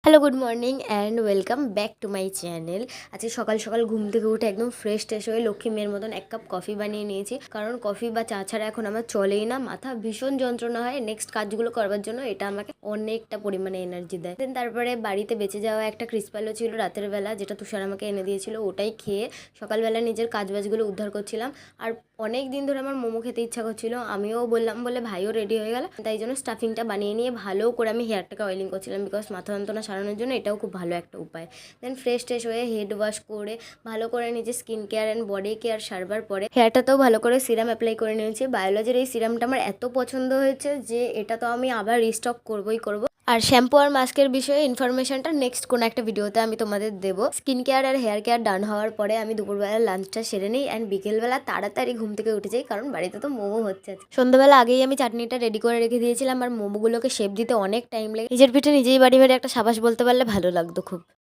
Hello, good morning and welcome back to my channel. আজকে সকাল সকাল ঘুম থেকে উঠে একদম ফ্রেশ ট্রেশ হয়ে লক্ষ্মী মেয়ের মতন এক কাপ কফি বানিয়ে নিয়েছি, কারণ কফি বা চা ছাড়া এখন আমার চলেই না। মাথা ভীষণ যন্ত্রণা হয় নেক্সট কাজগুলো করবার জন্য। এটা আমাকে অনেকটা পরিমাণে এনার্জি দেয়। দেন তারপরে বাড়িতে বেঁচে যাওয়া একটা ক্রিসপালও ছিল রাতের বেলা, যেটা তুষার আমাকে এনে দিয়েছিল। ওটাই খেয়ে সকালবেলা নিজের কাজবাজগুলো উদ্ধার করছিলাম। আর অনেক দিন ধরে আমার মোমো খেতে ইচ্ছা করছিল, আমিও বললাম বলে ভাইও রেডি হয়ে গেল। তাই জন্য স্টাফিংটা বানিয়ে নিয়ে ভালো করে আমি হেয়ারটাকে অয়েলিং করছিলাম, বিকজ মাথা যন্ত্রণা সারানোর জন্য এটাও খুব ভালো একটা উপায়। দেন ফ্রেশ ট্রেশ হয়ে হেড ওয়াশ করে ভালো করে নিজে skin care and body care সারবার পরে হেয়ারটাতেও ভালো করে সিরাম অ্যাপ্লাই করে নিয়েছি। বায়োলজির এই সিরামটা আমার এত পছন্দ হয়েছে যে এটা তো আমি আবার রিস্টক করবই করব। আর শ্যাম্পু আর মাস্কের বিষয়ে ইনফরমেশনটা নেক্সট কোনো একটা ভিডিওতে আমি তোমাদের দেবো। স্কিন কেয়ার আর হেয়ার কেয়ার ডান হওয়ার পরে আমি দুপুরবেলা লাঞ্চটা সেরে নিই অ্যান্ড বিকেলবেলা তাড়াতাড়ি ঘুম থেকে উঠে যাই, কারণ বাড়িতে তো মোমো হচ্ছে। সন্ধ্যাবেলা আগেই আমি চাটনিটা রেডি করে রেখে দিয়েছিলাম, আর মোমোগুলোকে শেপ দিতে অনেক টাইম লাগে। নিজের পিঠে নিজেই বাড়ি বাড়ি একটা সাবাস বলতে পারলে ভালো লাগতো খুব।